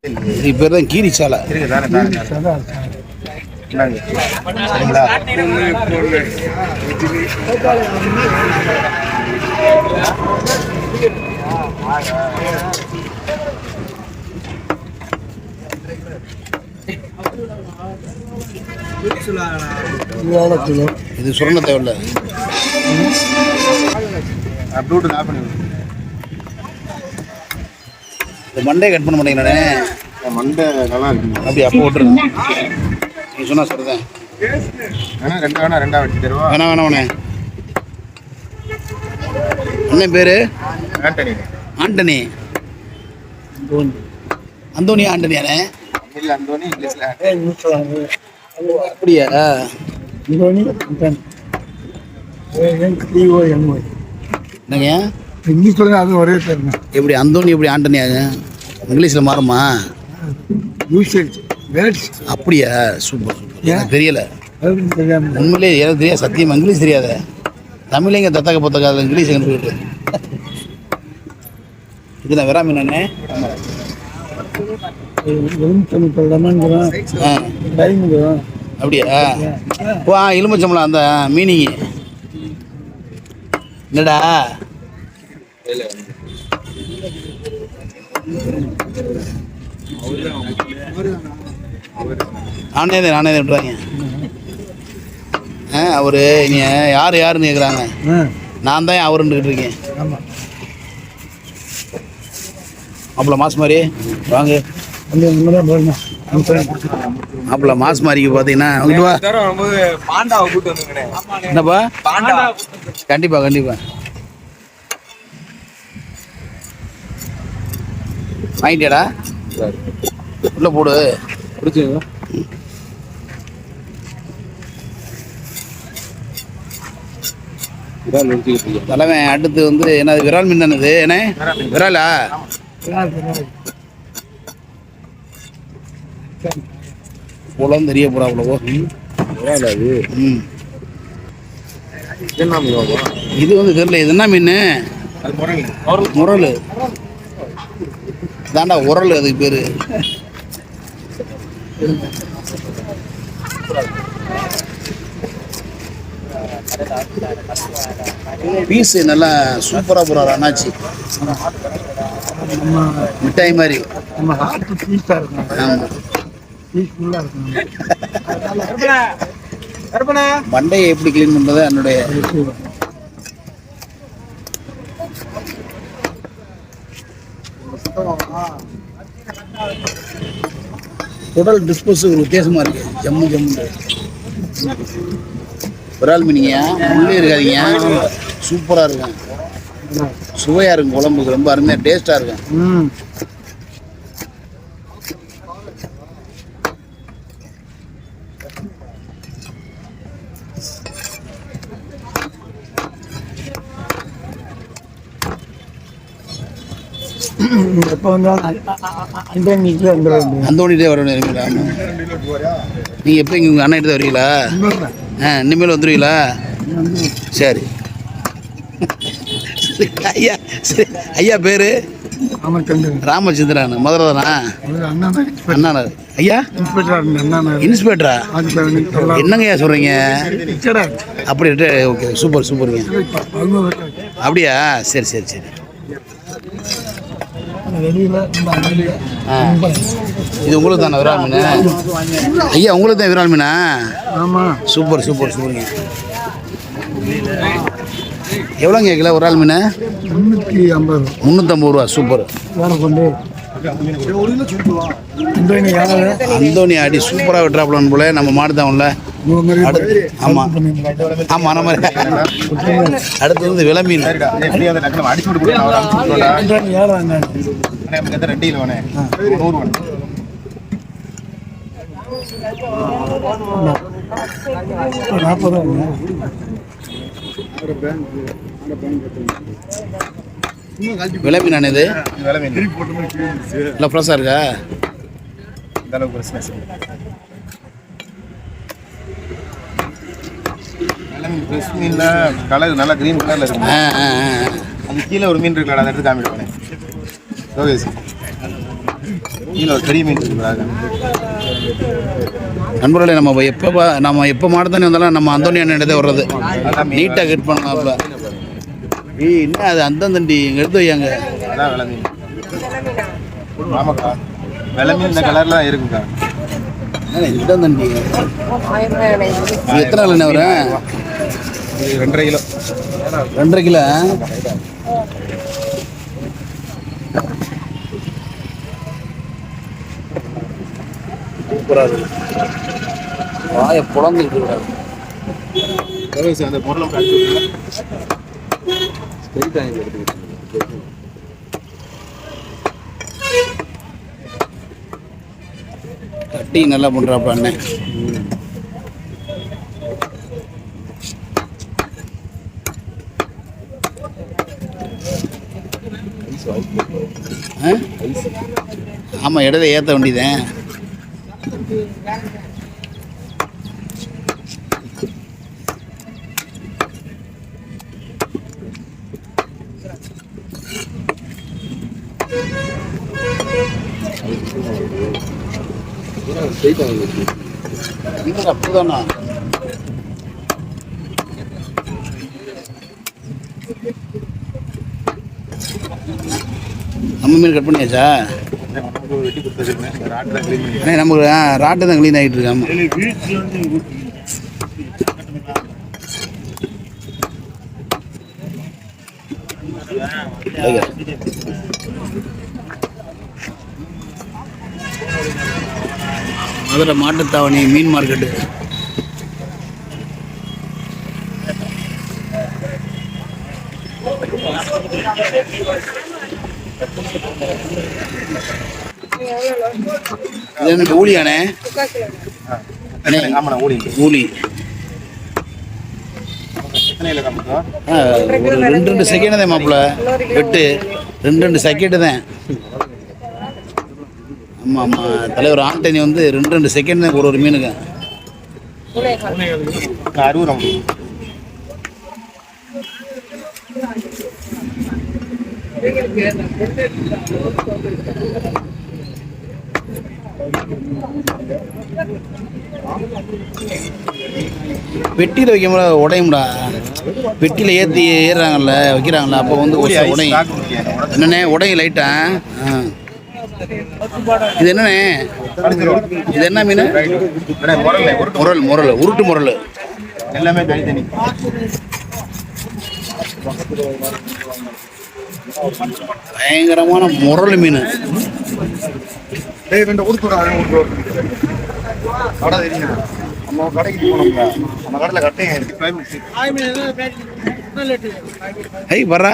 இது பேர் தான் கீரி சாலை. இது சுரண தேவையில்ல. மண்டே கட் பண்ண மாட்டேங்கிறானே. மண்டை நல்லா இருக்கு. அப்படி அப்போ விட்டுருங்க. நீ சொன்னா சொல்றேன். ரெண்டா வெட்டி தருவா. வேணாண்ணே. என்ன பேரு? ஆண்டனி. அந்தோனி ஆண்டனியானே. அப்படியா? என்னங்க இங்கிலீஷ்ல அது ஒரே பேருங்க. எப்படி அந்தோனி எப்படி ஆண்டனியாங்க? இங்கிலீஷில் மாறுமா? அப்படியா? Super super. எனக்கு தெரியல உண்மையிலே. எனக்கு தெரியாது சத்தியமா. இங்கிலீஷ் தெரியாத. தமிழ்லைங்க தத்தக்க பொத்தக்காத இங்கிலீஷ் கண்டுபிட்டு. இது நான் வெறா மீனே. அப்படியா? வா எலுமிச்சம்பளம் அந்த மீனிங் என்னடா? நானே விட்டுறாங்க. அவரு நீ யாருன்னு கேட்குறாங்க. நான் தான் அவருன்னு இருக்கேன். மாப்பிள்ள மாஸ் மாதிரி வாங்க. மாப்பிள்ள மாஸ் மாதிரிக்கு பார்த்தீங்கன்னா என்னப்பா? கண்டிப்பா வாங்கிட்டியாடா? உள்ள போடு. பிடிச்சிங்க தலைவன். அடுத்து வந்து என்ன விரால் மீன் தானது? என்ன விராலா? போலாம் தெரிய போறா அவ்வளவோ. இது வந்து தெரியல. இது என்ன மீன்? முரல் தாண்டா. உரல் அதுக்கு பேரு. பீஸ் நல்லா சூப்பரா போறாரு அண்ணாச்சி. மிட்டாய் மாதிரி. மண்டையை எப்படி கிளீன் பண்றது என்னுடைய உடல் டிஸ்போஸ் வித்தியாசமா இருக்கு. ஜம்மு விரால் மீனிங்க உள்ளே இருக்காதீங்க. சூப்பரா இருக்கும். சுவையா இருக்கும். குழம்புக்கு ரொம்ப அருமையா டேஸ்டா இருக்கும். அந்தோனிட்டே வரணும். நீங்க எப்போ இங்கே உங்கள் அண்ணன் எடுத்து வருவீங்களா? இனிமேல் வந்துடுவீங்களா? சரி. ஐயா பேரு ராமச்சந்திரன். மதுரை தானா? அண்ணா ஐயா இன்ஸ்பெக்டரா? என்னங்க ஐயா சொல்றீங்க? அப்படி ஓகே சூப்பருங்க. அப்படியா? சரி. இது உங்களுக்கு தானே விரால் மீன்? ஐயா உங்களுக்கு தான் விரால் மீனா? சூப்பருங்க. எவ்வளோங்க கிலோ விரால் மீன்? 350 ரூபா. சூப்பர். அந்தோனி அடி சூப்பராக வெட்டுறாப்புலன்னு போல நம்ம மாடுதான்ல. ஆமாம் அந்த மாதிரி. அடுத்து வந்து விலை மீன். விலை மீன் இது? இல்லை ஃப்ரெஷ்ஷாக இருக்கா? கலர் நல்லா கிரீன் கலர்ல இருக்கு. அது கீழே ஒரு மீன் இருக்கு. அதை எடுத்து காமிடுவானே. கீழே ஒரு பெரிய மீன் இருக்குறாங்க. நண்பர்களே, நம்ம எப்போ மாடத்தானே வந்தாலும் நம்ம அந்தோனி அண்ணன் வர்றது நீட்டாக கட் பண்ணாப்புல. என்ன அது அந்த தண்டி இங்கே எடுத்து வையாங்க. அதான் வெலை மீன். ஆமாக்கா, வெலை மீன் இந்த கலரில் தான் இருக்குக்கா. இந்த தண்டி எத்தனை நாள் வரும்? 2.5 கிலோ. 2.5 கிலோ. சூப்பராக இருக்கு. வாயை புலந்துக்கிட்டு இருக்காரு. அந்த பொருளை காய்ச்சி கட்டி நல்லா பண்ணுறாப்ப அண்ணன். ஆமாம், இடத்த ஏற்ற வேண்டியதேன். அப்படிதானா? நம்ம மீன் கட் பண்ணியாச்சா? வெட்டி கொடுத்துருக்கேன். நமக்கு ராட்டு தான் க்ளீன் ஆகிட்டு இருக்காம. மதுரை மாட்டுத்தாவணி மீன் மார்க்கெட்டு. இது என்ன ஊழியானே? ஆமாண்ணா, ஊழி. ஊழி ஒரு 2 செகண்ட் தான் மாப்பிள்ள வெட்டு. 2 செகண்டு தான். ஆமாம் ஆமாம், தலைவர் ஆண்டனி 2 செகண்ட் தான் ஒரு மீனுக்கு. 60. பெட்டியில் வைக்கும்போது உடையும்டா. பெட்டியில் ஏறுறாங்கல்ல, வைக்கிறாங்கல்ல, அப்போ உடையும். என்னண்ணே உடையும் லைட்டா? இது என்னண்ணே? இது என்ன மீன்? முரல். உருட்டு முரல். எல்லாமே தனித்தனி. பயங்கரமான முரல் மீன். கடை தெரியுங்க, நம்ம கடைக்கு போனோம்ல, நம்ம கடையில் கட்டையும் ஐ வர்றா.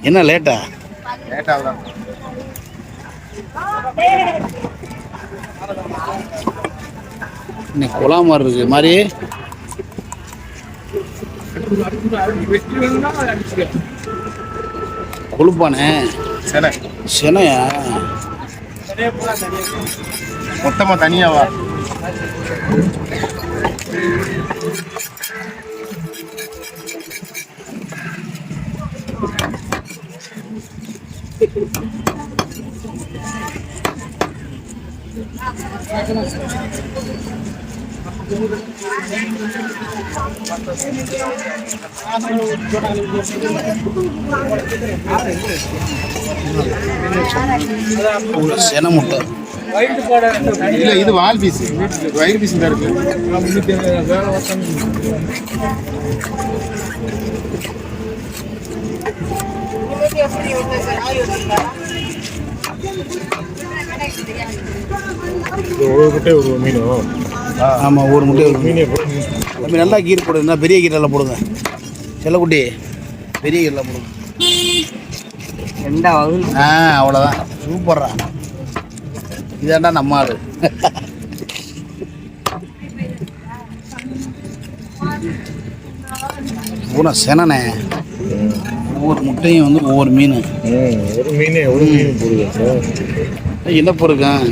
என்ன லேட்டா? லேட்டாக இன்னைக்கு குழா மாதிரி இருக்கு மாதிரி. கொழுப்பானே செனையா? மொத்தமாக தனியாவா? சென முட்டை இல்லை, இது வால் பீஸ். வயிறு பீஸ் தான் இருக்கு. ஒரு முட்டை ஒரு மீனும். ஆமாம், ஒரு முட்டை ஒரு மீன். தம்பி நல்லா கீரை போடுங்க, பெரிய கீரெல்லாம் போடுங்க. செல்லக்குட்டி பெரிய கீரெல்லாம் போடுங்க. அவ்வளோதான். சூப்பர்ரா. இதாண்டா நம்ம ஆளு. பூரா செனனே. ஒவ்வொரு முட்டையும் ஒவ்வொரு மீன். ஒரு மீன் ஒரு மீன் போடுங்க. என்ன பொருக்கேன்?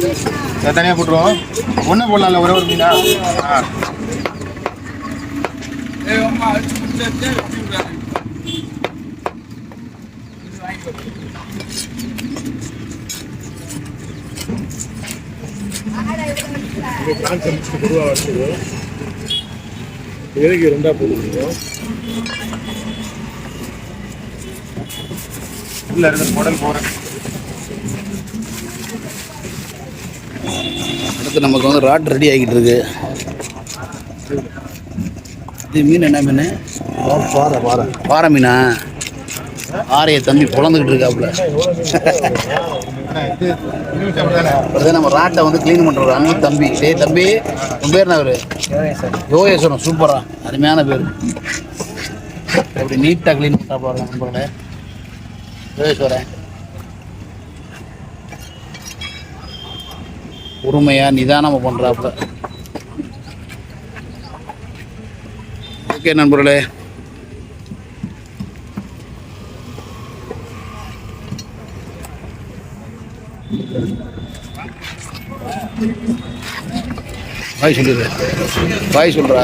இதை தனியாக போட்டுருவோம். ஒன்று போடலாம்ல, ஒரே ஒரு மீனா? ஆ. எதுக்கு ரெண்டா போட்டுருக்கோம்? இல்லை, ரெண்டு மாடல் போகிறேன். அடுத்து நமக்கு வந்து ராட் ரெடி ஆகிட்டு இருக்கு. இது மீன் என்ன மீன்? பாறை பாறை பாறை மீனா? ஆரையை தம்பி பொழந்துக்கிட்டு இருக்காப்புல. அப்படிதான் நம்ம ராட்டை வந்து க்ளீன் பண்ணுறோம். அன்பு தம்பி. டேய் தம்பி, உன் பேர் என்ன? அவரு யோகேஸ்வரன். சூப்பரா, அருமையான பேர். எப்படி நீட்டாக க்ளீன் பண்ணா பாருங்க நண்பர்களே. யோகேஸ்வரன் பொறுமையாக நிதானமாக பண்ணுறாப்புல. ஓகே நண்பர்களே, பாய் சொல்லிடுறேன். பாய் சொல்கிறா.